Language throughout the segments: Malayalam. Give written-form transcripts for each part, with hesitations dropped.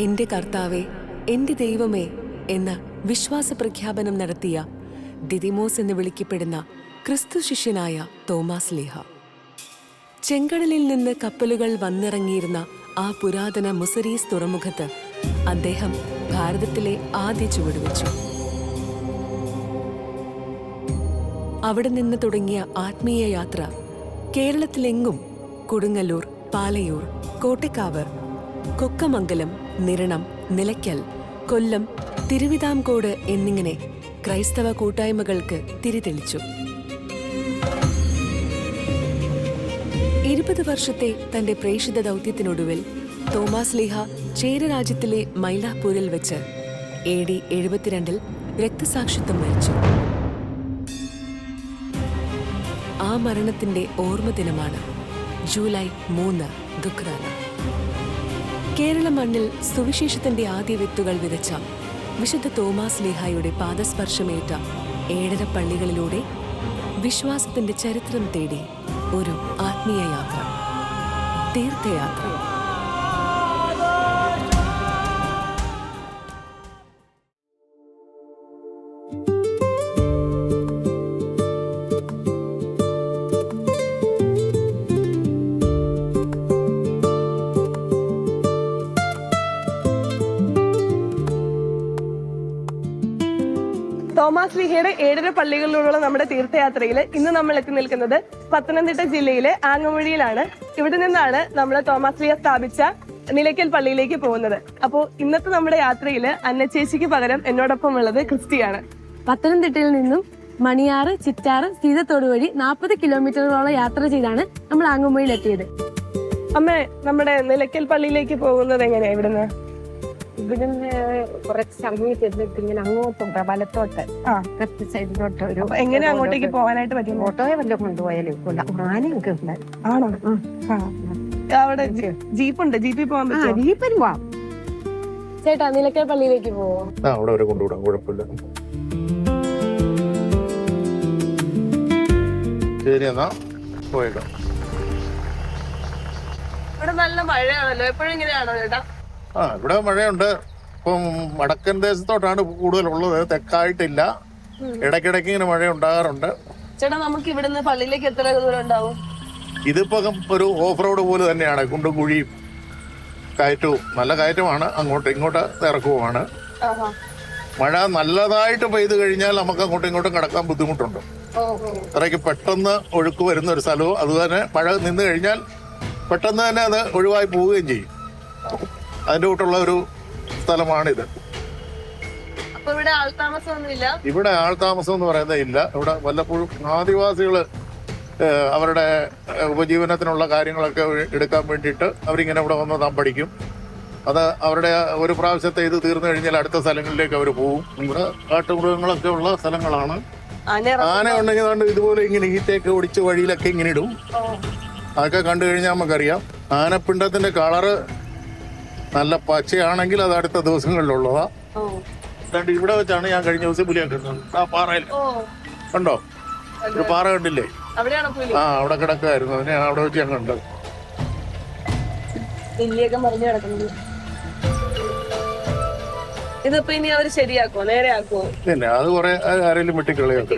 എന്റെ കർത്താവേ, എന്റെ ദൈവമേ എന്ന വിശ്വാസ പ്രഖ്യാപനം നടത്തിയ ദിദിമോസ് എന്ന് വിളിക്കപ്പെടുന്ന ക്രിസ്തു ശിഷ്യനായ തോമാസ് ലീഹ. ചെങ്കടലിൽ നിന്ന് കപ്പലുകൾ വന്നിറങ്ങിയിരുന്ന ആ പുരാതന മുസരീസ് തുറമുഖത്ത് അദ്ദേഹം ഭാരതത്തിലെ ആദ്യ ചുവടുവെച്ചു. അവിടെ നിന്ന് തുടങ്ങിയ ആത്മീയ യാത്ര കേരളത്തിലെങ്ങും കൊടുങ്ങല്ലൂർ, പാലയൂർ, കോട്ടക്കാവ്, കൊക്കമംഗലം, നിരണം, നിലയ്ക്കൽ, കൊല്ലം, തിരുവിതാംകോട് എന്നിങ്ങനെ ക്രൈസ്തവ കൂട്ടായ്മകൾക്ക് തിരിതെളിച്ചു. 20 വർഷത്തെ തന്റെ പ്രേഷിത ദൗത്യത്തിനൊടുവിൽ തോമാസ് ലീഹ ചേരരാജ്യത്തിലെ മൈലാപ്പൂരിൽ വെച്ച് AD 72 രക്തസാക്ഷിത്വം വരിച്ചു. ആ മരണത്തിന്റെ ഓർമ്മ ദിനമാണ് ജൂലൈ 3 ദുഃഖ്രാന. കേരള മണ്ണിൽ സുവിശേഷത്തിന്റെ ആദ്യ വിത്തുകൾ വിതച്ച വിശുദ്ധ തോമാസ് ലീഹായുടെ പാദസ്പർശമേറ്റ 7 പള്ളികളിലൂടെ വിശ്വാസത്തിന്റെ ചരിത്രം തേടി ഒരു ആത്മീയ യാത്ര, തീർത്ഥയാത്ര. തോമാസ് ലീഹയുടെ 7 പള്ളികളിലൂടെയുള്ള നമ്മുടെ തീർത്ഥയാത്രയിൽ ഇന്ന് നമ്മൾ എത്തി നിൽക്കുന്നത് പത്തനംതിട്ട ജില്ലയിലെ ആങ്ങമൂഴിയിലാണ്. ഇവിടെ നിന്നാണ് നമ്മൾ തോമാസ് ലീഹ സ്ഥാപിച്ച നിലയ്ക്കൽ പള്ളിയിലേക്ക് പോകുന്നത്. അപ്പോൾ ഇന്നത്തെ നമ്മുടെ യാത്രയിൽ അന്നച്ചേച്ചിക്ക് പകരം എന്നോടൊപ്പം ഉള്ളത് ക്രിസ്റ്റിയാണ്. പത്തനംതിട്ടയിൽ നിന്നും മണിയാറ്, ചിറ്റാറ്, സീതത്തോട് വഴി 40 കിലോമീറ്ററുകളോളം യാത്ര ചെയ്താണ് നമ്മൾ ആങ്ങമൂഴിയിൽ എത്തിയത്. അമ്മേ, നമ്മുടെ നിലയ്ക്കൽ പള്ളിയിലേക്ക് പോകുന്നത് എങ്ങനെയാ ഇവിടുന്ന്? ഇവിടുന്ന് കുറച്ച് അങ്ങോട്ട് ചെന്നിട്ട് ഇങ്ങനെ അങ്ങോട്ടുണ്ട്, വലത്തോട്ട് ലെഫ്റ്റ് സൈഡിലോട്ട് ഒരു. എങ്ങനെ അങ്ങോട്ടേക്ക് പോകാനായിട്ട് പറ്റും? ഓട്ടോയെ വല്ലതും കൊണ്ടുപോയാലും ആനയൊക്കെ ഉണ്ട്. ആണോ? അവിടെ ജീപ്പുണ്ട്, ജീപ്പിൽ പോകാൻ പറ്റും. ജീപ്പിൽ പോവാം. ചേട്ടാ, നിലയ്ക്കൽ പള്ളിയിലേക്ക് പോവോ? അവിടെ വരെ കൊണ്ടുവിടാം, കുഴപ്പമില്ല. ശരി, എന്നാ പോയേക്കാം. ഇവിടെ നല്ല മഴയാണല്ലോ, എപ്പോഴും ഇങ്ങനെയാണോ ചേട്ടാ? ഇവിടെ മഴയുണ്ട്. ഇപ്പം വടക്കൻ ദേശത്തോട്ടാണ് കൂടുതലുള്ളത്, തെക്കായിട്ടില്ല. ഇടയ്ക്കിടയ്ക്ക് ഇങ്ങനെ മഴ ഉണ്ടാകാറുണ്ട്. ചേട്ടാ, നമുക്ക് ഇവിടുന്ന് പള്ളിയിലേക്ക് എത്ര ദൂരം ഉണ്ടാവും? ഇതിപ്പോ ഒരു ഓഫ് റോഡ് പോലെ തന്നെയാണ്, കുണ്ടും കുഴിയും കയറ്റവും. നല്ല കയറ്റമാണ്, അങ്ങോട്ട് ഇങ്ങോട്ട് ഇറക്കവുമാണ്. മഴ നല്ലതായിട്ട് പെയ്ത് കഴിഞ്ഞാൽ നമുക്ക് അങ്ങോട്ടും ഇങ്ങോട്ടും കടക്കാൻ ബുദ്ധിമുട്ടുണ്ട്. അത്രയ്ക്ക് പെട്ടെന്ന് ഒഴുക്ക് വരുന്ന ഒരു സ്ഥലവും, അതുതന്നെ മഴ നിന്ന് കഴിഞ്ഞാൽ പെട്ടെന്ന് തന്നെ അത് ഒഴിവായി പോവുകയും ചെയ്യും. അതിന്റെ കൂട്ടുള്ള ഒരു സ്ഥലമാണിത്. ഇവിടെ ആൾതാമസമൊന്നുമില്ല? ഇവിടെ ആൾതാമസം എന്ന് പറയുന്നത് ഇല്ല. ഇവിടെ വല്ലപ്പോഴും ആദിവാസികൾ അവരുടെ ഉപജീവനത്തിനുള്ള കാര്യങ്ങളൊക്കെ എടുക്കാൻ വേണ്ടിയിട്ട് അവരിങ്ങനെ ഇവിടെ വന്ന് താൻ പഠിക്കും. അത് അവരുടെ ഒരു പ്രാവശ്യത്തെ ഇത് തീർന്നു കഴിഞ്ഞാൽ അടുത്ത സ്ഥലങ്ങളിലേക്ക് അവർ പോകും. ഇവിടെ കാട്ടുമൃഗങ്ങളൊക്കെ ഉള്ള സ്ഥലങ്ങളാണ്. ആന ഉണ്ടെങ്കിൽ കൊണ്ട് ഇതുപോലെ ഇങ്ങനെ ഈറ്റയൊക്കെ ഓടിച്ച് വഴിയിലൊക്കെ ഇങ്ങനെ ഇടും. അതൊക്കെ കണ്ടു കഴിഞ്ഞാൽ നമുക്കറിയാം. ആനപ്പിണ്ടത്തിന്റെ കളറ് നല്ല പച്ചയാണെങ്കിൽ അത് അടുത്ത ദിവസങ്ങളിലുള്ളതാ. ഇവിടെ വെച്ചാണ് ഞാൻ കഴിഞ്ഞ ദിവസം പുലിയൊക്കെ ആ പാറയിൽ കണ്ടോ, ഒരു പാറ കണ്ടില്ലേ? അവിടെ കിടക്കായിരുന്നു. അതിനെ അവിടെ വെച്ച് ഞാൻ കണ്ടത്. ഇതിപ്പോ ഇനി അവര് ശരിയാക്കോ, നേരെ ആക്കോ? പിന്നെ അത് കുറെ ആരെങ്കിലും വെട്ടിക്കളയൊക്കെ.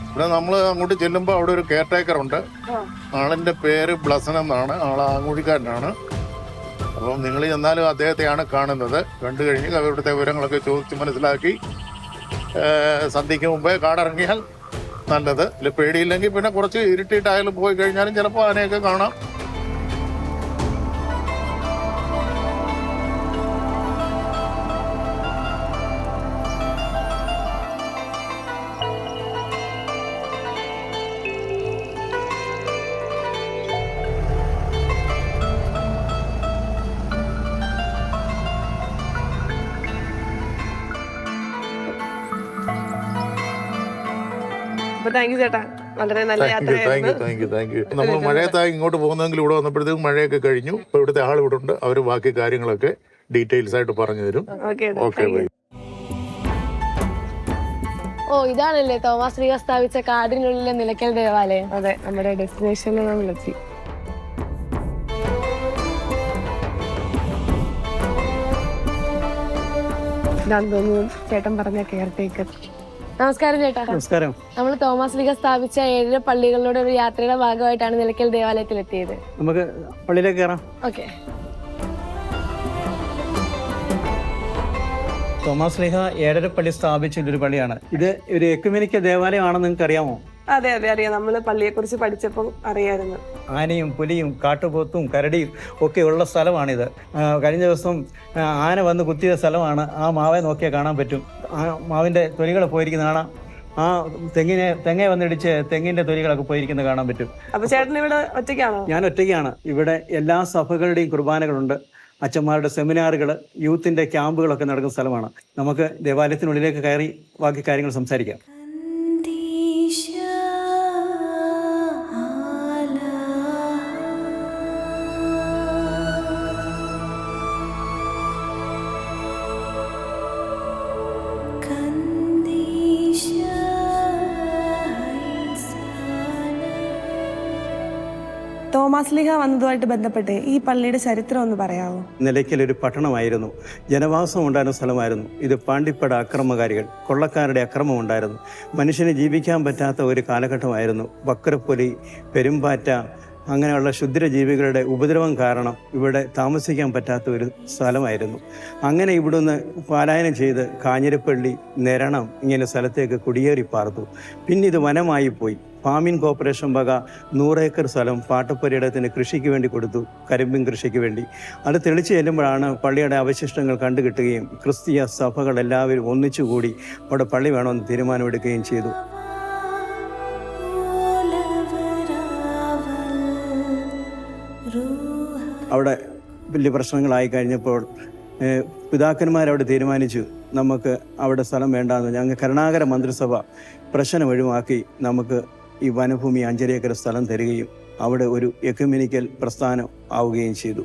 ഇവിടെ നമ്മൾ അങ്ങോട്ട് ചെല്ലുമ്പോ അവിടെ ഒരു കെയർ ടേക്കർ ഉണ്ട്. ആളിന്റെ പേര് ബ്ലസൻ എന്നാണ്. ആള് ആങ്ങൂഴിക്കാരനാണ്. അപ്പം നിങ്ങൾ ചെന്നാലും അദ്ദേഹത്തെയാണ് കാണുന്നത്. കണ്ടു കഴിഞ്ഞ് അവരുടെ വിവരങ്ങളൊക്കെ ചോദിച്ച് മനസ്സിലാക്കി സന്ധ്യയ്ക്ക് മുമ്പേ കാടിറങ്ങിയാൽ നല്ലത്. ഇല്ല പേടിയില്ലെങ്കിൽ പിന്നെ കുറച്ച് ഇരുട്ടിയിട്ടായാലും പോയി കഴിഞ്ഞാലും ചിലപ്പോൾ ആനയൊക്കെ കാണാം. താങ്ക് യു ചേട്ടാ, വളരെ നല്ല യാത്രയായിരുന്നു. Thank you. നമ്മൾ മഴയത്തായി ഇങ്ങോട്ട് പോകുന്നെങ്കിൽ ഇവിടെ വന്നപ്പോഴത്തേക്കും മഴയൊക്കെ കഴിഞ്ഞു. ഇപ്പൊ ഇവിടുത്തെ ആൾ ഇവിടെ ഉണ്ട്. അവർ ബാക്കി കാര്യങ്ങളൊക്കെ ഡീറ്റെയിൽസ് ആയിട്ട് പറഞ്ഞു തരും. Okay bye. ഓ, ഇതാണല്ലേ തോമാസ് ലീഹ സ്ഥാപിച്ച കാടിനുള്ളിലെ നിലയ്ക്കൽ ദേവാലയം? അതെ, നമ്മുടെ ഡെസ്റ്റിനേഷനിൽ നമ്മളെത്തി. ഇതാന്ന് തോന്നുന്നു ചേട്ടൻ പറഞ്ഞ കെയർ ടേക്കർ. നമസ്കാരം ചേട്ടാ. നമസ്കാരം. നമ്മൾ തോമസ് ലീഗ സ്ഥാപിച്ച 7 പള്ളികളുടെ ഒരു യാത്രയുടെ ഭാഗമായിട്ടാണ് നിലയ്ക്കൽ ദേവാലയത്തിൽ എത്തിയത്. നമുക്ക് പള്ളിയിലേക്ക് കയറാം. ഓക്കെ. തോമസ് ലീഹ ഏഴരപ്പള്ളി സ്ഥാപിച്ച ഒരു പള്ളിയാണ്. ഇത് ഒരു എക്കുമെനിക്കൽ ദേവാലയമാണെന്ന് നിങ്ങൾക്ക് അറിയാമോ? അതെ അതെ അറിയാം. നമ്മള് പള്ളിയെ കുറിച്ച് പഠിച്ചപ്പോൾ അറിയായിരുന്നു. ആനയും പുലിയും കാട്ടുപോത്തും കരടിയും ഒക്കെ ഉള്ള സ്ഥലമാണിത്. കഴിഞ്ഞ ദിവസം ആന വന്ന് കുത്തിയ സ്ഥലമാണ്. ആ മാവെ നോക്കിയാൽ കാണാൻ പറ്റും. ആ മാവിൻ്റെ തൊലികൾ പോയിരിക്കുന്ന കാണാം. ആ തെങ്ങ വന്നിടിച്ച് തെങ്ങിൻ്റെ തൊലികളൊക്കെ പോയിരിക്കുന്നത് കാണാൻ പറ്റും. അപ്പൊ ചേട്ടൻ ഇവിടെ ഒറ്റയ്ക്കാണോ? ഞാൻ ഒറ്റയ്ക്കാണ്. ഇവിടെ എല്ലാ സഭകളുടെയും കുർബാനകളുണ്ട്. അച്ഛന്മാരുടെ സെമിനാറുകൾ, യൂത്തിൻ്റെ ക്യാമ്പുകളൊക്കെ നടക്കുന്ന സ്ഥലമാണ്. നമുക്ക് ദേവാലയത്തിനുള്ളിലേക്ക് കയറി ബാക്കി കാര്യങ്ങൾ സംസാരിക്കാം. തോമസ് ലീഹ വന്നതുമായിട്ട് ബന്ധപ്പെട്ട് ഈ പള്ളിയുടെ ചരിത്രം ഒന്ന് പറയാമോ? നിലയ്ക്കൽ ഒരു പട്ടണമായിരുന്നു, ജനവാസം ഉണ്ടായിരുന്ന സ്ഥലമായിരുന്നു. ഇത് പാണ്ടിപ്പട അക്രമകാരികൾ, കൊള്ളക്കാരുടെ അക്രമം ഉണ്ടായിരുന്നു. മനുഷ്യന് ജീവിക്കാൻ പറ്റാത്ത ഒരു കാലഘട്ടമായിരുന്നു. വക്രപ്പൊലി, പെരുമ്പാറ്റ, അങ്ങനെയുള്ള ക്ഷുദ്രജീവികളുടെ ഉപദ്രവം കാരണം ഇവിടെ താമസിക്കാൻ പറ്റാത്ത ഒരു സ്ഥലമായിരുന്നു. അങ്ങനെ ഇവിടുന്ന് പലായനം ചെയ്ത് കാഞ്ഞിരപ്പള്ളി, നെരണം ഇങ്ങനെ സ്ഥലത്തേക്ക് കുടിയേറി പാർത്തു. പിന്നെ ഇത് വനമായി പോയി. ഫാമിൻ കോർപ്പറേഷൻ വക 100 ഏക്കർ സ്ഥലം പാട്ടപ്പുരയിടത്തിന് കൃഷിക്ക് വേണ്ടി കൊടുത്തു, കരിമ്പിൻ കൃഷിക്ക് വേണ്ടി. അത് തെളിച്ചു ചെല്ലുമ്പോഴാണ് പള്ളിയുടെ അവശിഷ്ടങ്ങൾ കണ്ടുകിട്ടുകയും ക്രിസ്തീയ സഭകൾ എല്ലാവരും ഒന്നിച്ചുകൂടി അവിടെ പള്ളി വേണമെന്ന് തീരുമാനമെടുക്കുകയും ചെയ്തു. അവിടെ വലിയ പ്രശ്നങ്ങളായി കഴിഞ്ഞപ്പോൾ പിതാക്കന്മാരവിടെ തീരുമാനിച്ചു, നമുക്ക് അവിടെ സ്ഥലം വേണ്ടാന്ന്. ഞങ്ങൾ കരുണാകര മന്ത്രിസഭ പ്രശ്നം ഒഴിവാക്കി നമുക്ക് ഈ വനഭൂമി 5 ഏക്കർ സ്ഥലം തരികയും അവിടെ ഒരു എക്യുമെനിക്കൽ പ്രസ്ഥാനം ആവുകയും ചെയ്തു.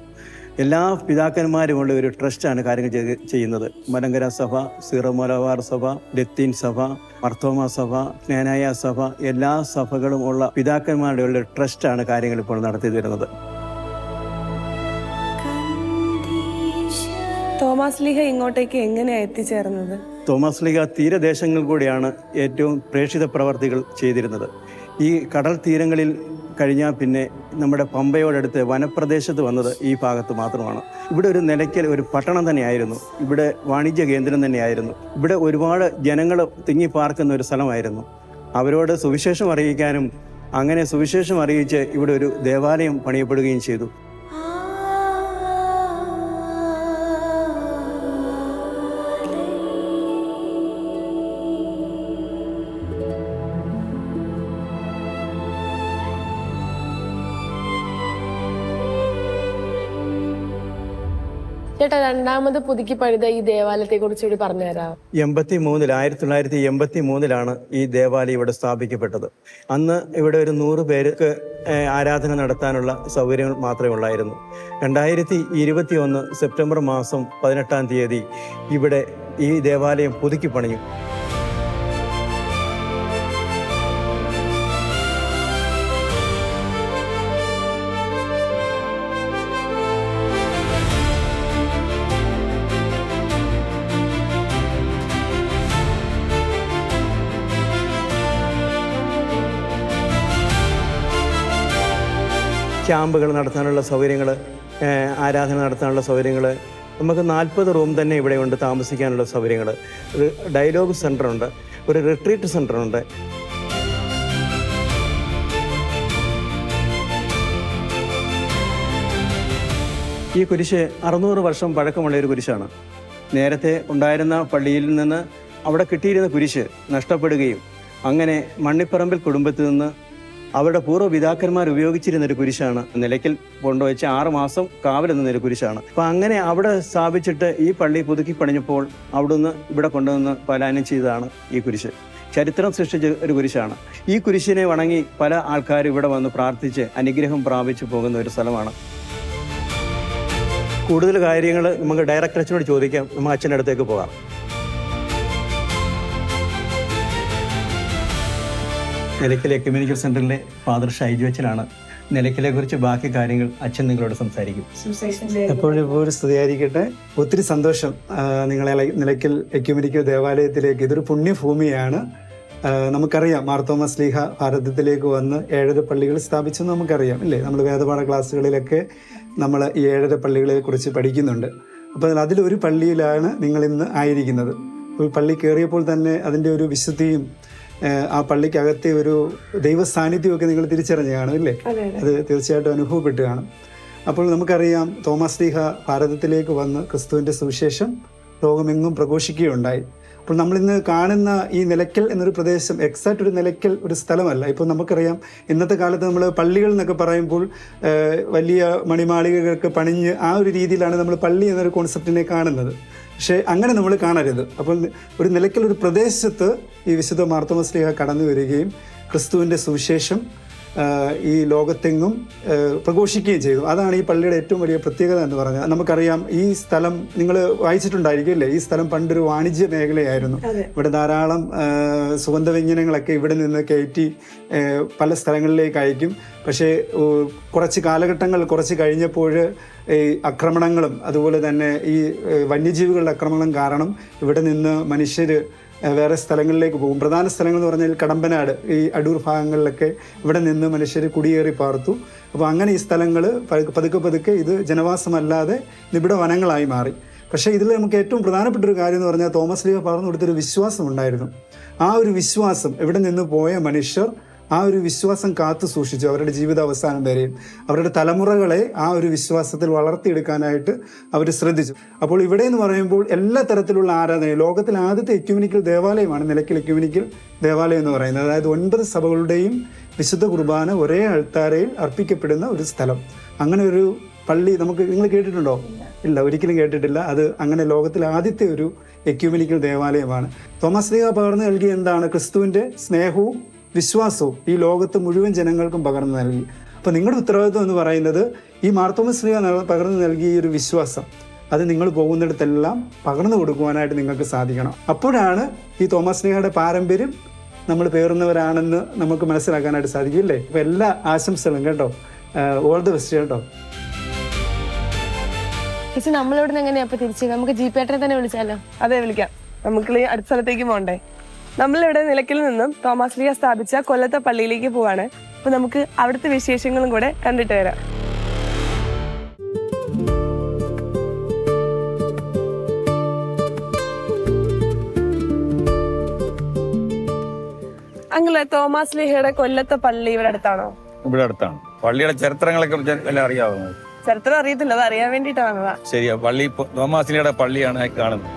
എല്ലാ പിതാക്കന്മാരുമുള്ള ഒരു ട്രസ്റ്റാണ് കാര്യങ്ങൾ ചെയ്യുന്നത്. മലങ്കര സഭ, സീറോ മലബാർ സഭ, ലത്തീൻ സഭ, മർത്തോമ സഭ, ജ്ഞാനായ സഭ, എല്ലാ സഭകളും ഉള്ള പിതാക്കന്മാരുടെ ഉള്ള ട്രസ്റ്റാണ് കാര്യങ്ങൾ ഇപ്പോൾ നടത്തി വരുന്നത്. തോമസ് ലീഹ ഇങ്ങോട്ടേക്ക് എങ്ങനെയാണ് എത്തിച്ചേർന്നത്? തോമസ് ലീഹ തീരദേശങ്ങളിൽ കൂടിയാണ് ഏറ്റവും പ്രേക്ഷിത പ്രവർത്തികൾ ചെയ്തിരുന്നത്. ഈ കടൽ തീരങ്ങളിൽ കഴിഞ്ഞാൽ പിന്നെ നമ്മുടെ പമ്പയോടടുത്ത് വനപ്രദേശത്ത് വന്നത് ഈ ഭാഗത്ത് മാത്രമാണ്. ഇവിടെ ഒരു നിലയ്ക്കൽ ഒരു പട്ടണം തന്നെയായിരുന്നു. ഇവിടെ വാണിജ്യ കേന്ദ്രം തന്നെയായിരുന്നു. ഇവിടെ ഒരുപാട് ജനങ്ങൾ തിങ്ങിപ്പാർക്കുന്ന ഒരു സ്ഥലമായിരുന്നു. അവരോട് സുവിശേഷം അറിയിക്കാനും അങ്ങനെ സുവിശേഷം അറിയിച്ച് ഇവിടെ ഒരു ദേവാലയം പണിയപ്പെടുകയും ചെയ്തു. ചേട്ടാ, രണ്ടാമത് പുതുക്കി പണിത ഈ ദേവാലയത്തെ കുറിച്ച് കൂടി പറഞ്ഞുതരാം. 1983 ഈ ദേവാലയം ഇവിടെ സ്ഥാപിക്കപ്പെട്ടത്. അന്ന് ഇവിടെ ഒരു 100 പേർക്ക് ആരാധന നടത്താനുള്ള സൗകര്യങ്ങൾ മാത്രമേ ഉള്ളായിരുന്നു. 2021 സെപ്റ്റംബർ മാസം 18-ാം തീയതി ഇവിടെ ഈ ദേവാലയം പുതുക്കി പണിയും. ക്യാമ്പുകൾ നടത്താനുള്ള സൗകര്യങ്ങൾ, ആരാധന നടത്താനുള്ള സൗകര്യങ്ങൾ, നമുക്ക് 40 റൂം തന്നെ ഇവിടെയുണ്ട് താമസിക്കാനുള്ള സൗകര്യങ്ങൾ. ഒരു ഡയലോഗ് സെൻ്ററുണ്ട്, ഒരു റിട്രീറ്റ് സെൻ്ററുണ്ട്. ഈ കുരിശ് 600 വർഷം പഴക്കമുള്ള ഒരു കുരിശാണ്. നേരത്തെ ഉണ്ടായിരുന്ന പള്ളിയിൽ നിന്ന് അവിടെ കിട്ടിയിരുന്ന കുരിശ് നഷ്ടപ്പെടുകയും അങ്ങനെ മണ്ണിപ്പറമ്പിൽ കുടുംബത്തിൽ നിന്ന് അവരുടെ പൂർവ്വപിതാക്കന്മാർ ഉപയോഗിച്ചിരുന്നൊരു കുരിശാണ്. നിലയ്ക്കൽ കൊണ്ടുവച്ച് 6 മാസം കാവൽ നിന്നൊരു കുരിശാണ്. അപ്പം അങ്ങനെ അവിടെ സ്ഥാപിച്ചിട്ട് ഈ പള്ളി പുതുക്കി പണിഞ്ഞപ്പോൾ അവിടുന്ന് ഇവിടെ കൊണ്ടുവന്ന് പലായനം ചെയ്തതാണ് ഈ കുരിശ്. ചരിത്രം സൃഷ്ടിച്ച ഒരു കുരിശാണ്. ഈ കുരിശിനെ വണങ്ങി പല ആൾക്കാരും ഇവിടെ വന്ന് പ്രാർത്ഥിച്ച് അനുഗ്രഹം പ്രാപിച്ചു പോകുന്ന ഒരു സ്ഥലമാണ്. കൂടുതൽ കാര്യങ്ങൾ നമുക്ക് ഡയറക്ടർ അച്ഛനോട് ചോദിക്കാം. നമുക്ക് അച്ഛൻ്റെ അടുത്തേക്ക് പോകാം. നിലയ്ക്കൽ എക്യുമെനിക്കൽ സെൻ്ററിലെ ഫാദർ ഷൈജു അച്ഛനാണ് നിലയ്ക്കലെ കുറിച്ച് ബാക്കി കാര്യങ്ങൾ അച്ഛൻ നിങ്ങളോട് സംസാരിക്കും. എപ്പോഴും സ്തുതിയായിരിക്കട്ടെ. ഒത്തിരി സന്തോഷം നിങ്ങളെ നിലയ്ക്കൽ എക്യുമെനിക്കൽ ദേവാലയത്തിലേക്ക്. ഇതൊരു പുണ്യഭൂമിയാണ്. നമുക്കറിയാം മാർത്തോമാ ശ്ലീഹ ഭാരതത്തിലേക്ക് വന്ന് 7 പള്ളികൾ സ്ഥാപിച്ചെന്ന് നമുക്കറിയാം അല്ലേ? നമ്മൾ വേദപാഠ ക്ലാസ്സുകളിലൊക്കെ നമ്മൾ ഈ 7 പള്ളികളെ കുറിച്ച് പഠിക്കുന്നുണ്ട്. അപ്പോൾ അതിലൊരു പള്ളിയിലാണ് നിങ്ങളിന്ന് ആയിരിക്കുന്നത്. ഒരു പള്ളി കയറിയപ്പോൾ തന്നെ അതിൻ്റെ ഒരു വിശുദ്ധിയും ആ പള്ളിക്കകത്തെ ഒരു ദൈവ സാന്നിധ്യമൊക്കെ നിങ്ങൾ തിരിച്ചറിഞ്ഞ് കാണും അല്ലേ? അത് തീർച്ചയായിട്ടും അനുഭവപ്പെട്ട് കാണും. അപ്പോൾ നമുക്കറിയാം തോമാ ശ്ലീഹ ഭാരതത്തിലേക്ക് വന്ന് ക്രിസ്തുവിൻ്റെ സുവിശേഷം ലോകമെങ്ങും പ്രഘോഷിക്കുകയുണ്ടായി. അപ്പോൾ നമ്മളിന്ന് കാണുന്ന ഈ നിലയ്ക്കൽ എന്നൊരു പ്രദേശം എക്സാക്റ്റ് ഒരു നിലയ്ക്കൽ ഒരു സ്ഥലമല്ല. ഇപ്പോൾ നമുക്കറിയാം ഇന്നത്തെ കാലത്ത് നമ്മൾ പള്ളികൾ എന്നൊക്കെ പറയുമ്പോൾ വലിയ മണിമാളികകളൊക്കെ പണിഞ്ഞ് ആ ഒരു രീതിയിലാണ് നമ്മൾ പള്ളി എന്നൊരു കോൺസെപ്റ്റിനെ കാണുന്നത്. പക്ഷേ അങ്ങനെ നമ്മൾ കാണരുത്. അപ്പോൾ ഒരു നിലയ്ക്കൽ ഒരു പ്രദേശത്ത് ഈ വിശുദ്ധ മാർത്തോമാ ശ്ലീഹ കടന്നു വരികയും ക്രിസ്തുവിൻ്റെ സുവിശേഷം ഈ ലോകത്തെങ്ങും പ്രഘോഷിക്കുകയും ചെയ്തു. അതാണ് ഈ പള്ളിയുടെ ഏറ്റവും വലിയ പ്രത്യേകത എന്ന് പറഞ്ഞാൽ. നമുക്കറിയാം ഈ സ്ഥലം നിങ്ങൾ വായിച്ചിട്ടുണ്ടായിരിക്കും അല്ലേ? ഈ സ്ഥലം പണ്ടൊരു വാണിജ്യ മേഖലയായിരുന്നു. ഇവിടെ ധാരാളം സുഗന്ധവ്യഞ്ജനങ്ങളൊക്കെ ഇവിടെ നിന്ന് കയറ്റി പല സ്ഥലങ്ങളിലേക്ക് അയക്കും. പക്ഷേ കുറച്ച് കാലഘട്ടങ്ങൾ കുറച്ച് കഴിഞ്ഞപ്പോൾ ഈ ആക്രമണങ്ങളും അതുപോലെ തന്നെ ഈ വന്യജീവികളുടെ ആക്രമണം കാരണം ഇവിടെ നിന്ന് മനുഷ്യർ വേറെ സ്ഥലങ്ങളിലേക്ക് പോകും. പ്രധാന സ്ഥലങ്ങൾ എന്ന് പറഞ്ഞാൽ കടമ്പനാട്, ഈ അടൂർ ഭാഗങ്ങളിലൊക്കെ ഇവിടെ നിന്ന് മനുഷ്യർ കുടിയേറി പാർത്തു. അപ്പോൾ അങ്ങനെ ഈ സ്ഥലങ്ങൾ പതുക്കെ ഇത് ജനവാസമല്ലാതെ നിബിഡ വനങ്ങളായി മാറി. പക്ഷേ ഇതിൽ നമുക്ക് ഏറ്റവും പ്രധാനപ്പെട്ട ഒരു കാര്യം എന്ന് പറഞ്ഞാൽ തോമസ് ലീഹ പറഞ്ഞു കൊടുത്തൊരു വിശ്വാസം ഉണ്ടായിരുന്നു. ആ ഒരു വിശ്വാസം ഇവിടെ നിന്ന് പോയ മനുഷ്യർ ആ ഒരു വിശ്വാസം കാത്തു സൂക്ഷിച്ചു അവരുടെ ജീവിതാവസാനം വരെയും. അവരുടെ തലമുറകളെ ആ ഒരു വിശ്വാസത്തിൽ വളർത്തിയെടുക്കാനായിട്ട് അവർ ശ്രദ്ധിച്ചു. അപ്പോൾ ഇവിടെ എന്ന് പറയുമ്പോൾ എല്ലാ തരത്തിലുള്ള ആരാധനയും, ലോകത്തിൽ ആദ്യത്തെ എക്യുമെനിക്കൽ ദേവാലയമാണ് നിലയ്ക്കൽ എക്യുമെനിക്കൽ ദേവാലയം എന്ന് പറയുന്നത്. അതായത് 9 സഭകളുടെയും വിശുദ്ധ കുർബാന ഒരേ അൾത്താരയിൽ അർപ്പിക്കപ്പെടുന്ന ഒരു സ്ഥലം. അങ്ങനെ ഒരു പള്ളി നിങ്ങൾ കേട്ടിട്ടുണ്ടോ? ഇല്ല, ഒരിക്കലും കേട്ടിട്ടില്ല. അത് അങ്ങനെ ലോകത്തിൽ ആദ്യത്തെ ഒരു എക്യുമെനിക്കൽ ദേവാലയമാണ്. തോമസ് ലീഹ പകർന്നു നൽകി എന്താണ്? ക്രിസ്തുവിൻ്റെ സ്നേഹവും വിശ്വാസവും ഈ ലോകത്ത് മുഴുവൻ ജനങ്ങൾക്കും പകർന്നു നൽകി. അപ്പോൾ നിങ്ങളുടെ ഉത്തരവാദിത്വം എന്ന് പറയുന്നത് ഈ മാർത്തോമാ ശ്ലീഹ പകർന്നു നൽകിയ ഈ ഒരു വിശ്വാസം അത് നിങ്ങൾ പോകുന്നിടത്തെല്ലാം പകർന്നു കൊടുക്കുവാനായിട്ട് നിങ്ങൾക്ക് സാധിക്കണം. അപ്പോഴാണ് ഈ തോമസ് ശ്ലീഹയുടെ പാരമ്പര്യം നമ്മൾ പേറുന്നവരാണെന്ന് നമുക്ക് മനസ്സിലാക്കാനായിട്ട് സാധിക്കും അല്ലേ? അപ്പോൾ എല്ലാ ആശംസകളും കേട്ടോ. ഓൾ ദി ബെസ്റ്റ് കേട്ടോ. ചേച്ചി നമ്മളിവിടെ എങ്ങനെയാ തിരിച്ച്? നമുക്ക് ജീപ്പേട്ടനെ തന്നെ വിളിച്ചാലോ? അതെ, വിളിക്കാം. നമുക്ക് അടുത്ത സ്ഥലത്തേക്ക് പോകണ്ടേ? നമ്മളിവിടെ നിലയ്ക്കൽ നിന്നും തോമസ് ലീഹ സ്ഥാപിച്ച കൊല്ലത്തെ പള്ളിയിലേക്ക് പോവാണ്. അപ്പൊ നമുക്ക് അവിടുത്തെ വിശേഷങ്ങളും കൂടെ കണ്ടിട്ട് വരാം. അങ്ങളെ തോമസ് ലീഹയുടെ കൊല്ലത്തെ പള്ളി ഇവിടെ അടുത്താണോ? ഇവിടെ അടുത്താണ്. പള്ളിയുടെ ചരിത്രങ്ങളെ കുറിച്ച് എല്ലാം അറിയാവുന്നത്? ചരിത്രം അറിയത്തില്ല, അത് അറിയാൻ വേണ്ടിട്ട് വന്നതാ. ശരിയാ, പള്ളി തോമസ് ലീഹയുടെ പള്ളിയാണ് കാണുന്നത്.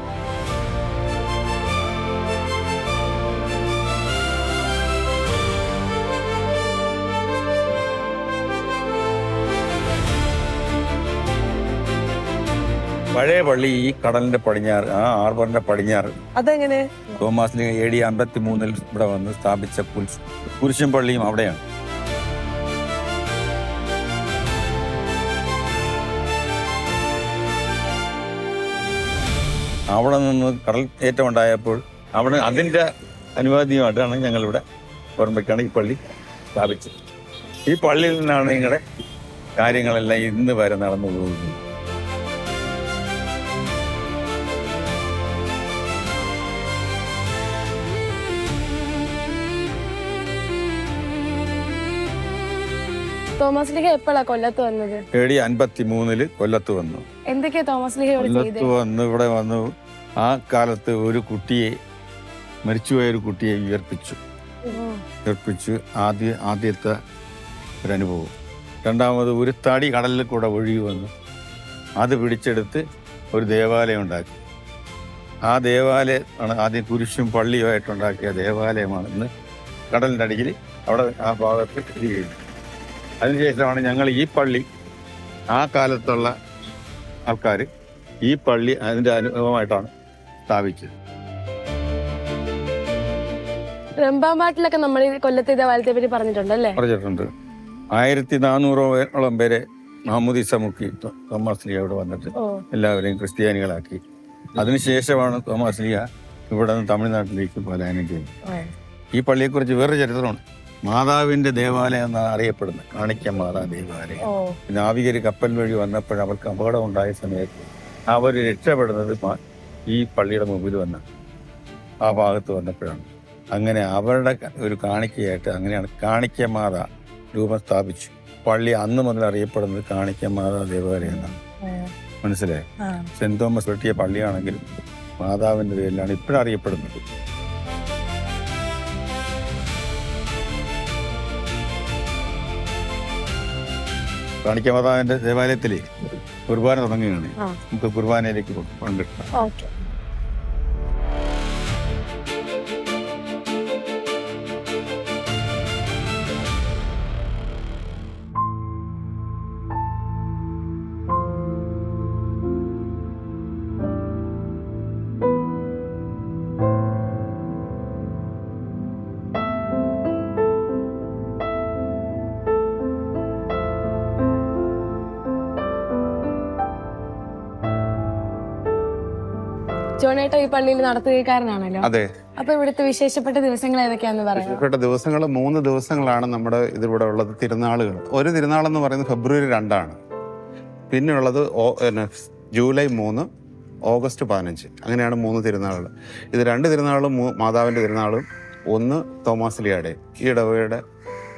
പഴയ പള്ളി ഈ കടലിന്റെ പടിഞ്ഞാറ്, ആ ആർബറിന്റെ പടിഞ്ഞാറ്. അതെങ്ങനെ? തോമസ് ലീഹ AD 53 ഇവിടെ വന്ന് സ്ഥാപിച്ച കുരിശും പള്ളിയും അവിടെയാണ്. അവിടെ നിന്ന് കടൽ ഏറ്റം ഉണ്ടായപ്പോൾ അവിടെ അതിൻ്റെ അനുവാദിയുമായിട്ടാണ് ഞങ്ങളിവിടെ ഓർമ്മയ്ക്കാണ് ഈ പള്ളി സ്ഥാപിച്ചത്. ഈ പള്ളിയിൽ നിന്നാണ് നിങ്ങളുടെ കാര്യങ്ങളെല്ലാം ഇന്ന് വരെ നടന്നു പോകുന്നത്. തോമസ് ലീഹ എപ്പോഴാ കൊല്ലത്ത് വന്നത്? AD 53 കൊല്ലത്ത് വന്നു. എന്തൊക്കെയാ തോമസ് ലീഹ കൊല്ലത്ത് വന്ന് ഇവിടെ വന്നു ആ കാലത്ത് ഒരു കുട്ടിയെ, മരിച്ചുപോയ ഒരു കുട്ടിയെ ഉയർപ്പിച്ചു. ആദ്യത്തെ ഒരനുഭവം. രണ്ടാമത് ഒരു തടി കടലിൽ കൂടെ ഒഴുകി വന്നു അത് പിടിച്ചെടുത്ത് ഒരു ദേവാലയം ഉണ്ടാക്കി. ആ ദേവാലയം ആണ് ആദ്യം കുരിശും പള്ളിയുമായിട്ടുണ്ടാക്കിയ ദേവാലയമാണ് ഇന്ന് കടലിൻ്റെ അടിയിൽ അവിടെ ആ ഭാഗത്ത് ഇരിക്കുന്നത്. അതിനുശേഷമാണ് ഞങ്ങൾ ഈ പള്ളി, ആ കാലത്തുള്ള ആൾക്കാർ ഈ പള്ളി അതിൻ്റെ അനുഭവമായിട്ടാണ് സ്ഥാപിച്ചത്. റംബാംപാട്ടിലൊക്കെ നമ്മൾ കൊല്ലത്തെ ദേവാലയത്തെ പറ്റി പറഞ്ഞിട്ടുണ്ടല്ലേ? പറഞ്ഞിട്ടുണ്ട്. 1400ഓളം പേരെ മാമോദീസ മുക്കി തോമസ് ലീഹ ഇവിടെ വന്നിട്ട് എല്ലാവരെയും ക്രിസ്ത്യാനികളാക്കി. അതിനുശേഷമാണ് തോമസ് ലീഹ ഇവിടെ നിന്ന് തമിഴ്നാട്ടിലേക്ക് പലായനം ചെയ്യുന്നത്. ഈ പള്ളിയെക്കുറിച്ച് വേറൊരു ചരിത്രമാണ്. മാതാവിൻ്റെ ദേവാലയം എന്നാണ് അറിയപ്പെടുന്നത്, കാണിക്ക മാതാ ദേവാലയം. നാവികർ കപ്പൽ വഴി വന്നപ്പോൾ അവർക്ക് അപകടം ഉണ്ടായ സമയത്ത് അവർ രക്ഷപ്പെടുന്നത് ഈ പള്ളിയുടെ മുമ്പിൽ വന്ന ആ ഭാഗത്ത് വന്നപ്പോഴാണ്. അങ്ങനെ അവരുടെ ഒരു കാണിക്കയായിട്ട് അങ്ങനെയാണ് കാണിക്ക മാതാ രൂപം സ്ഥാപിച്ചു. പള്ളി അന്ന് മുതൽ അറിയപ്പെടുന്നത് കാണിക്ക മാതാ ദേവാലയം എന്നാണ്. മനസ്സിലായി? സെന്റ് തോമസ് വെട്ടിയ പള്ളിയാണെങ്കിലും മാതാവിൻ്റെ പേരിലാണ് ഇപ്പോഴും അറിയപ്പെടുന്നത്. കാണിക്ക മാതാവിൻ്റെ ദേവാലയത്തിൽ കുർബാന തുടങ്ങുകയാണ്. നമുക്ക് കുർബാനയിലേക്ക് പങ്കെടുക്കാം. ജോണേട്ട ഈ പള്ളിയിൽ നടത്തുകക്കാരനാണല്ലോ. അതെ. അപ്പൊ ഇവിടുത്തെ വിശേഷപ്പെട്ട ദിവസങ്ങൾ ഏതൊക്കെയാന്ന് പറയാം. വിശേഷപ്പെട്ട ദിവസങ്ങൾ 3 ദിവസങ്ങളാണ് നമ്മുടെ ഇതിലൂടെ ഉള്ളത്. തിരുനാളുകൾ. ഒരു തിരുനാളെന്ന് പറയുന്നത് ഫെബ്രുവരി 2 പിന്നെ ഉള്ളത് ജൂലൈ 3, ഓഗസ്റ്റ് 15. അങ്ങനെയാണ് 3 തിരുനാളുകൾ. ഇത് 2 തിരുനാളും മാതാവിൻ്റെ തിരുനാളും, 1 തോമാസ്ലിയുടെ. ഈ ഇടവകയുടെ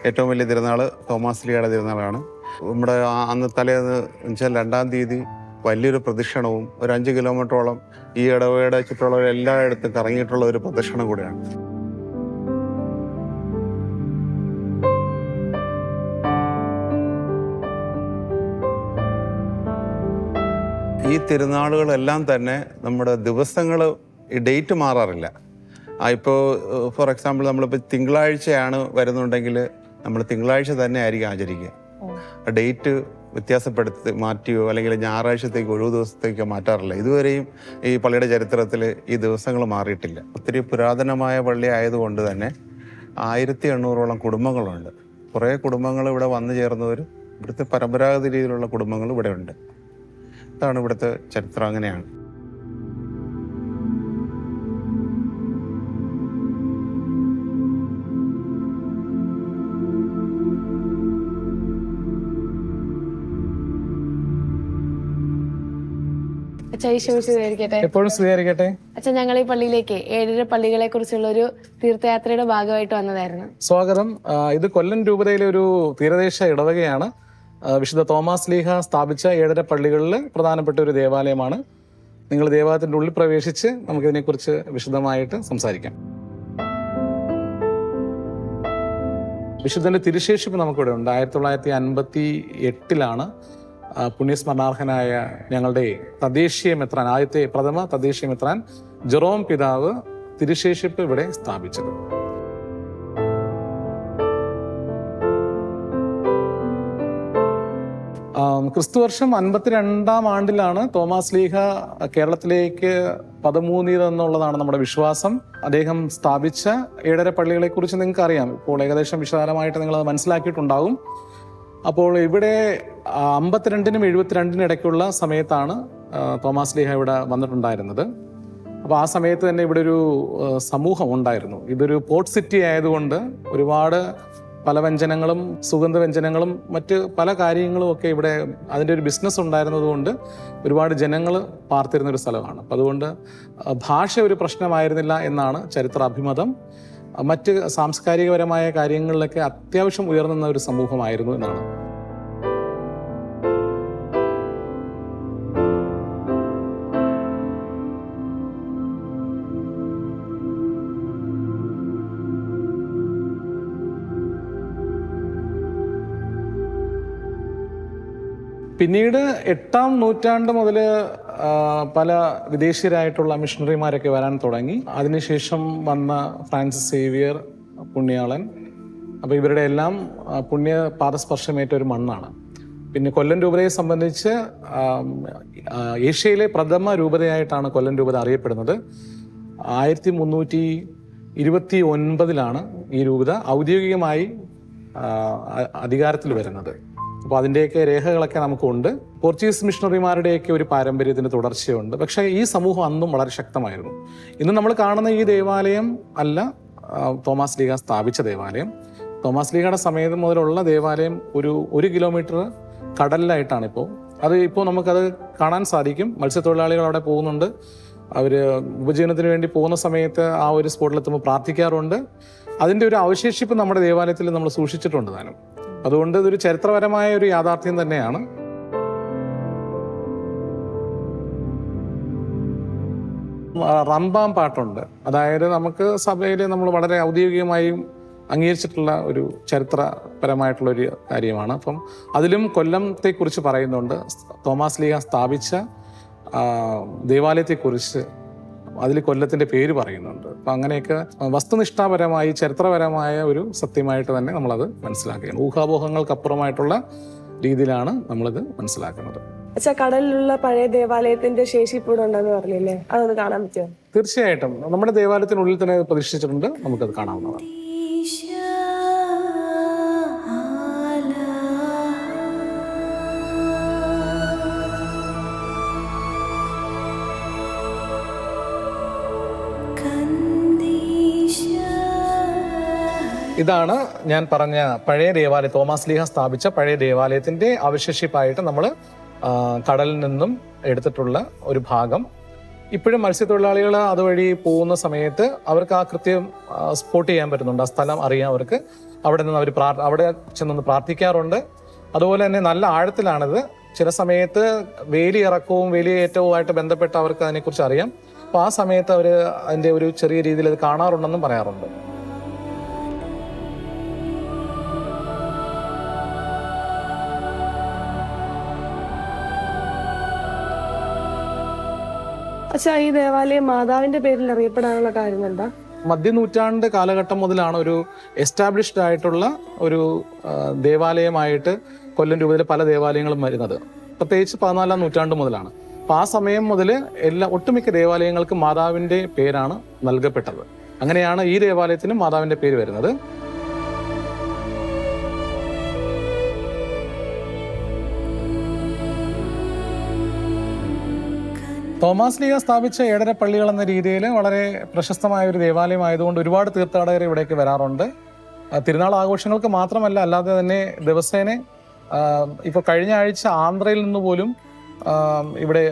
ഏറ്റവും വലിയ തിരുനാൾ തോമാസ്ലിയുടെ തിരുനാളാണ്. നമ്മുടെ അന്ന് തലേന്ന് വെച്ചാൽ 2-ാം തീയതി വലിയൊരു പ്രദക്ഷിണവും ഒരു 5 കിലോമീറ്ററോളം ഈ ഇടവകയുടെ ചുറ്റുള്ള എല്ലായിടത്തും കറങ്ങിയിട്ടുള്ള ഒരു പ്രദക്ഷിണം കൂടിയാണ്. ഈ തിരുനാളുകളെല്ലാം തന്നെ നമ്മുടെ ദിവസങ്ങൾ ഈ ഡേറ്റ് മാറാറില്ല. ഇപ്പോൾ ഫോർ എക്സാമ്പിൾ നമ്മളിപ്പോൾ തിങ്കളാഴ്ചയാണ് വരുന്നുണ്ടെങ്കിൽ നമ്മൾ തിങ്കളാഴ്ച തന്നെ ആയിരിക്കും ആചരിക്കുക. ഡേറ്റ് വ്യത്യാസപ്പെടുത്തി മാറ്റിയോ അല്ലെങ്കിൽ ഞായറാഴ്ചത്തേക്ക് ഒഴിവു ദിവസത്തേക്കോ മാറ്റാറില്ല. ഇതുവരെയും ഈ പള്ളിയുടെ ചരിത്രത്തിൽ ഈ ദിവസങ്ങൾ മാറിയിട്ടില്ല. ഒത്തിരി പുരാതനമായ പള്ളി ആയതുകൊണ്ട് തന്നെ 1800ഓളം കുടുംബങ്ങളുണ്ട്. കുറേ കുടുംബങ്ങൾ ഇവിടെ വന്നു ചേർന്നവരും ഇവിടുത്തെ പരമ്പരാഗത രീതിയിലുള്ള കുടുംബങ്ങൾ ഇവിടെ ഉണ്ട്. ഇതാണ് ഇവിടുത്തെ ചരിത്രം. അങ്ങനെയാണ്. എപ്പോഴും സ്വീകരിക്കട്ടെ. അച്ഛൻ, ഞങ്ങൾ ഈ പള്ളിയിലേക്ക് 7 പള്ളികളെ കുറിച്ചുള്ള ഒരു തീർത്ഥയാത്രയുടെ ഭാഗമായിട്ട് വന്നതായിരുന്നു. സ്വാഗതം. ഇത് കൊല്ലം രൂപതയിലെ ഒരു തീരദേശ ഇടവകയാണ്. വിശുദ്ധ തോമാസ് ലീഹ സ്ഥാപിച്ച 7 പള്ളികളിൽ പ്രധാനപ്പെട്ട ഒരു ദേവാലയമാണ്. നിങ്ങൾ ദേവാലയത്തിൻ്റെ ഉള്ളിൽ പ്രവേശിച്ച് നമുക്കിതിനെക്കുറിച്ച് വിശദമായിട്ട് സംസാരിക്കാം. വിശുദ്ധന്റെ തിരുശേഷിപ്പ് നമുക്കിവിടെ ഉണ്ട്. 1958 പുണ്യസ്മരണാർഹനായ ഞങ്ങളുടെ തദ്ദേശീയ മെത്രാൻ, ആദ്യത്തെ പ്രഥമ തദ്ദേശീയ മെത്രാൻ ജെറോം പിതാവ് തിരുശേഷിപ്പ് ഇവിടെ സ്ഥാപിച്ചത്. ക്രിസ്തുവർഷം 52-ാം ആണ്ടിലാണ് തോമാസ് ലീഹ കേരളത്തിലേക്ക് പദമൂന്നിയതെന്നുള്ളതാണ് നമ്മുടെ വിശ്വാസം. അദ്ദേഹം സ്ഥാപിച്ച 7 പള്ളികളെ കുറിച്ച് നിങ്ങൾക്ക് അറിയാം. ഇപ്പോൾ ഏകദേശം വിശദമായിട്ട് നിങ്ങളത് മനസ്സിലാക്കിയിട്ടുണ്ടാകും. അപ്പോൾ ഇവിടെ 52-നും 72-നും ഇടയ്ക്കുള്ള സമയത്താണ് തോമാസ് ലീഹ ഇവിടെ വന്നിട്ടുണ്ടായിരുന്നത്. അപ്പോൾ ആ സമയത്ത് തന്നെ ഇവിടെ ഒരു സമൂഹം ഉണ്ടായിരുന്നു. ഇതൊരു പോർട്ട് സിറ്റി ആയതുകൊണ്ട് ഒരുപാട് പലവ്യഞ്ജനങ്ങളും സുഗന്ധവ്യഞ്ജനങ്ങളും മറ്റ് പല കാര്യങ്ങളും ഒക്കെ ഇവിടെ അതിൻ്റെ ഒരു ബിസിനസ് ഉണ്ടായിരുന്നത് കൊണ്ട് ഒരുപാട് ജനങ്ങൾ പാർത്തിരുന്നൊരു സ്ഥലമാണ്. അപ്പം അതുകൊണ്ട് ഭാഷ ഒരു പ്രശ്നമായിരുന്നില്ല എന്നാണ് ചരിത്ര അഭിമതം. മറ്റ് സാംസ്കാരികപരമായ കാര്യങ്ങളിലൊക്കെ അത്യാവശ്യം ഉയർന്നുന്ന ഒരു സമൂഹമായിരുന്നു എന്നാണ്. പിന്നീട് 8-ാം നൂറ്റാണ്ട് മുതൽ പല വിദേശീയരായിട്ടുള്ള മിഷണറിമാരൊക്കെ വരാൻ തുടങ്ങി. അതിനുശേഷം വന്ന ഫ്രാൻസിസ് സേവിയർ പുണ്യാളൻ. അപ്പോൾ ഇവരുടെ എല്ലാം പുണ്യ പാദസ്പർശമേറ്റ ഒരു മണ്ണാണ്. പിന്നെ കൊല്ലം രൂപതയെ സംബന്ധിച്ച് ഏഷ്യയിലെ പ്രഥമ രൂപതയായിട്ടാണ് കൊല്ലം രൂപത അറിയപ്പെടുന്നത്. 1329 ഈ രൂപത ഔദ്യോഗികമായി അധികാരത്തിൽ വരുന്നത്. അപ്പോൾ അതിൻ്റെയൊക്കെ രേഖകളൊക്കെ നമുക്കുണ്ട്. പോർച്ചുഗീസ് മിഷണറിമാരുടെയൊക്കെ ഒരു പാരമ്പര്യത്തിന് തുടർച്ചയുണ്ട്. പക്ഷേ ഈ സമൂഹം അന്നും വളരെ ശക്തമായിരുന്നു. ഇന്ന് നമ്മൾ കാണുന്ന ഈ ദേവാലയം അല്ല തോമാസ് ലീഹ സ്ഥാപിച്ച ദേവാലയം. തോമാസ് ലീഹയുടെ സമയം മുതലുള്ള ദേവാലയം ഒരു കിലോമീറ്റർ കടലിലായിട്ടാണ് ഇപ്പോൾ. അത് ഇപ്പോൾ നമുക്കത് കാണാൻ സാധിക്കും. മത്സ്യത്തൊഴിലാളികൾ അവിടെ പോകുന്നുണ്ട്. അവർ ഉപജീവനത്തിന് വേണ്ടി പോകുന്ന സമയത്ത് ആ ഒരു സ്പോട്ടിലെത്തുമ്പോൾ പ്രാർത്ഥിക്കാറുണ്ട്. അതിൻ്റെ ഒരു അവശേഷിപ്പ് നമ്മുടെ ദേവാലയത്തിൽ നമ്മൾ സൂക്ഷിച്ചിട്ടുണ്ട് താനും. അതുകൊണ്ട് ഇതൊരു ചരിത്രപരമായ ഒരു യാഥാർത്ഥ്യം തന്നെയാണ്. റംബാം പാട്ടുണ്ട്. അതായത് നമുക്ക് സഭയിൽ നമ്മൾ വളരെ ഔദ്യോഗികമായും അംഗീകരിച്ചിട്ടുള്ള ഒരു ചരിത്രപരമായിട്ടുള്ള ഒരു കാര്യമാണ്. അപ്പം അതിലും കൊല്ലത്തെക്കുറിച്ച് പറയുന്നുണ്ട്. തോമാസ് ലീഹ സ്ഥാപിച്ച ദേവാലയത്തെക്കുറിച്ച് അതിൽ കൊല്ലത്തിൻ്റെ പേര് പറയുന്നുണ്ട്. അപ്പം അങ്ങനെയൊക്കെ വസ്തുനിഷ്ഠാപരമായി ചരിത്രപരമായ ഒരു സത്യമായിട്ട് തന്നെ നമ്മളത് മനസ്സിലാക്കുകയാണ്. ഊഹാപോഹങ്ങൾക്കപ്പുറമായിട്ടുള്ള രീതിയിലാണ് നമ്മളിത് മനസ്സിലാക്കുന്നത്. പക്ഷെ കടലിലുള്ള പഴയ ദേവാലയത്തിന്റെ ശേഷിപ്പൂടെ ഉണ്ടെന്ന് പറഞ്ഞില്ലേ, അതൊന്ന് കാണാൻ പറ്റുമോ? തീർച്ചയായിട്ടും നമ്മുടെ ദേവാലയത്തിനുള്ളിൽ തന്നെ പ്രതിഷ്ഠിച്ചിട്ടുണ്ട്. നമുക്കത് കാണാവുന്നതാണ്. ഇതാണ് ഞാൻ പറഞ്ഞ പഴയ ദേവാലയം, തോമാസ് ലീഹ സ്ഥാപിച്ച പഴയ ദേവാലയത്തിന്റെ അവശേഷിപ്പായിട്ട് നമ്മൾ കടലിൽ നിന്നും എടുത്തിട്ടുള്ള ഒരു ഭാഗം. ഇപ്പോഴും മത്സ്യത്തൊഴിലാളികൾ അതുവഴി പോകുന്ന സമയത്ത് അവർക്ക് ആ കൃത്യം സ്പോട്ട് ചെയ്യാൻ പറ്റുന്നുണ്ട്. ആ സ്ഥലം അറിയാം അവർക്ക്. അവിടെ നിന്ന് അവർ അവിടെ ചെന്നൊന്ന് പ്രാർത്ഥിക്കാറുണ്ട്. അതുപോലെ തന്നെ നല്ല ആഴത്തിലാണിത്. ചില സമയത്ത് വേലിയിറക്കവും വേലിയേറ്റവുമായിട്ട് ബന്ധപ്പെട്ട് അവർക്ക് അതിനെക്കുറിച്ച് അറിയാം. അപ്പോൾ ആ സമയത്ത് അവർ അതിൻ്റെ ഒരു ചെറിയ രീതിയിൽ അത് കാണാറുണ്ടെന്നും പറയാറുണ്ട്. പക്ഷെ ഈ ദേവാലയം മാതാവിന്റെ പേരിൽ അറിയപ്പെടാനുള്ള കാര്യം എന്താ? മധ്യനൂറ്റാണ്ട് കാലഘട്ടം മുതലാണ് ഒരു എസ്റ്റാബ്ലിഷ്ഡ് ആയിട്ടുള്ള ഒരു ദേവാലയമായിട്ട് കൊല്ലം രൂപതയിലെ പല ദേവാലയങ്ങളും വരുന്നത്. പ്രത്യേകിച്ച് 14-ാം നൂറ്റാണ്ട് മുതലാണ്. അപ്പോൾ ആ സമയം മുതൽ ഒട്ടുമിക്ക ദേവാലയങ്ങൾക്കും മാതാവിൻ്റെ പേരാണ് നൽകപ്പെട്ടത്. അങ്ങനെയാണ് ഈ ദേവാലയത്തിനും മാതാവിൻ്റെ പേര് വരുന്നത്. തോമാസ് ലീഹ സ്ഥാപിച്ച 7.5 പള്ളികൾ എന്ന രീതിയിൽ വളരെ പ്രശസ്തമായ ഒരു ദേവാലയം ആയതുകൊണ്ട് ഒരുപാട് തീർത്ഥാടകർ ഇവിടേക്ക് വരാറുണ്ട്. തിരുനാൾ ആഘോഷങ്ങൾക്ക് മാത്രമല്ല, അല്ലാതെ തന്നെ ദിവസേന ഇപ്പോൾ കഴിഞ്ഞ ആഴ്ച ആന്ധ്രയിൽ നിന്ന് പോലും ഇവിടെ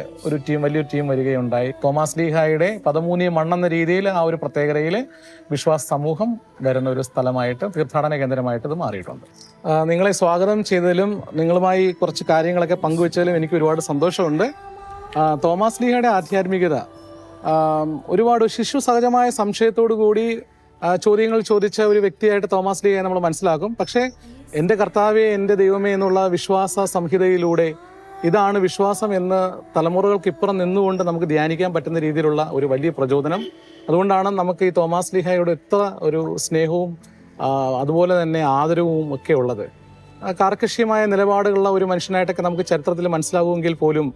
വലിയൊരു ടീം വരികയുണ്ടായി. തോമാസ് ലീഹായുടെ 13 മണ്ണെന്ന രീതിയിൽ ആ ഒരു പ്രത്യേകതയിൽ വിശ്വാസ സമൂഹം വരുന്ന ഒരു സ്ഥലമായിട്ട്, തീർത്ഥാടന കേന്ദ്രമായിട്ട് ഇത് മാറിയിട്ടുണ്ട്. നിങ്ങളെ സ്വാഗതം ചെയ്തതിലും നിങ്ങളുമായി കുറച്ച് കാര്യങ്ങളൊക്കെ പങ്കുവെച്ചതിലും എനിക്ക് ഒരുപാട് സന്തോഷമുണ്ട്. തോമാസ് ലീഹയുടെ ആധ്യാത്മികത ഒരുപാട് ശിശു സഹജമായ സംശയത്തോടു കൂടി ചോദ്യങ്ങൾ ചോദിച്ച ഒരു വ്യക്തിയായിട്ട് തോമാസ് ലീഹയെ നമ്മൾ മനസ്സിലാക്കും. പക്ഷേ എൻ്റെ കർത്താവേ, എൻ്റെ ദൈവമേ എന്നുള്ള വിശ്വാസ സംഹിതയിലൂടെ ഇതാണ് വിശ്വാസം എന്ന് തലമുറകൾക്കിപ്പുറം നിന്നുകൊണ്ട് നമുക്ക് ധ്യാനിക്കാൻ പറ്റുന്ന രീതിയിലുള്ള ഒരു വലിയ പ്രചോദനം. അതുകൊണ്ടാണ് നമുക്ക് ഈ തോമാസ് ലീഹയോട് ഇത്ര ഒരു സ്നേഹവും അതുപോലെ തന്നെ ആദരവും ഒക്കെ ഉള്ളത്. കാർക്കശ്യമായ നിലപാടുകളുള്ള ഒരു മനുഷ്യനായിട്ടൊക്കെ നമുക്ക് ചരിത്രത്തിൽ മനസ്സിലാവുമെങ്കിൽ പോലും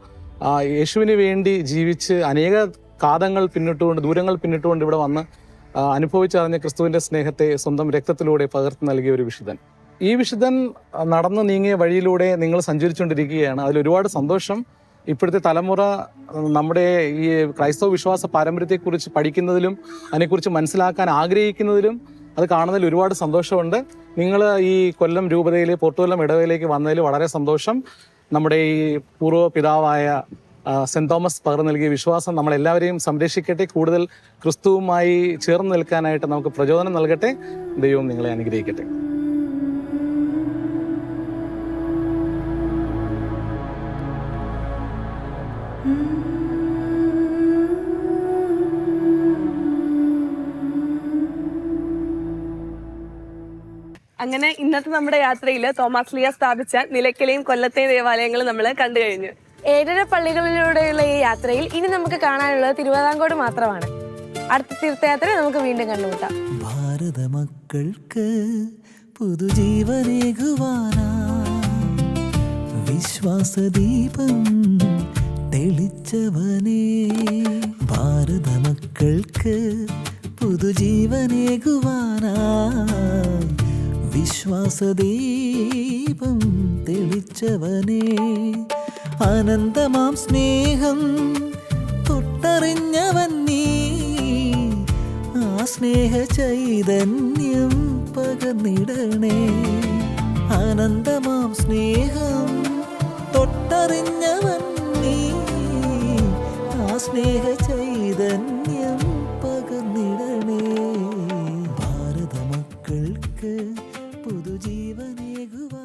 യേശുവിന് വേണ്ടി ജീവിച്ച് അനേക കാതങ്ങൾ പിന്നിട്ടുകൊണ്ട്, ദൂരങ്ങൾ പിന്നിട്ടുകൊണ്ട് ഇവിടെ വന്ന് അനുഭവിച്ചറിഞ്ഞ ക്രിസ്തുവിൻ്റെ സ്നേഹത്തെ സ്വന്തം രക്തത്തിലൂടെ പകർത്തി നൽകിയ ഒരു വിശുദ്ധൻ. ഈ വിശുദ്ധൻ നടന്നു നീങ്ങിയ വഴിയിലൂടെ നിങ്ങൾ സഞ്ചരിച്ചുകൊണ്ടിരിക്കുകയാണ്. അതിലൊരുപാട് സന്തോഷം. ഇപ്പോഴത്തെ തലമുറ നമ്മുടെ ഈ ക്രൈസ്തവ വിശ്വാസ പാരമ്പര്യത്തെക്കുറിച്ച് പഠിക്കുന്നതിലും അതിനെക്കുറിച്ച് മനസ്സിലാക്കാൻ ആഗ്രഹിക്കുന്നതിലും അത് കാണുന്നതിൽ ഒരുപാട് സന്തോഷമുണ്ട്. നിങ്ങൾ ഈ കൊല്ലം രൂപതയിൽ പോർട്ടുകൊല്ലം ഇടവയിലേക്ക് വന്നതിൽ വളരെ സന്തോഷം. നമ്മുടെ ഈ പൂർവ്വ പിതാവായ സെന്റ് തോമസ് പകർന്നു നൽകിയ വിശ്വാസം നമ്മളെല്ലാവരെയും സംരക്ഷിക്കട്ടെ. കൂടുതൽ ക്രിസ്തുവുമായി ചേർന്ന് നിൽക്കാനായിട്ട് നമുക്ക് പ്രചോദനം നൽകട്ടെ. ദൈവം നിങ്ങളെ അനുഗ്രഹിക്കട്ടെ. അങ്ങനെ ഇന്നത്തെ നമ്മുടെ യാത്രയിൽ തോമാസ് ലീഹ സ്ഥാപിച്ച നിലയ്ക്കലെയും കൊല്ലത്തെയും ദേവാലയങ്ങൾ നമ്മൾ കണ്ടു കഴിഞ്ഞു. 7 പള്ളികളിലൂടെയുള്ള ഈ യാത്രയിൽ ഇനി നമുക്ക് കാണാനുള്ളത് തിരുവിതാംകോട് മാത്രമാണ്. അടുത്ത തീർത്ഥയാത്ര നമുക്ക് വീണ്ടും കണ്ടുമുട്ടാം. ഭാരത മക്കൾക്ക് പുതുജീവനേകുവാനാ വിശ്വാസദീപം തെളിച്ചവനേ, ഭാരത മക്കൾക്ക് പുതുജീവനേകുവാനാ വിശ്വാസദീപം തെളിച്ചവനേ, അനന്തമാം സ്നേഹം തൊട്ടറിഞ്ഞവൻ നീ, ആ സ്നേഹ ചൈതന്യം പകർന്നിടണേ. അനന്തമാം സ്നേഹം തൊട്ടറിഞ്ഞവൻ നീ, ആ സ്നേഹ ചൈതന്യം പകർന്നിടണേ. ഭാരത മക്കൾക്ക് പുതുജീവനേകുവാൻ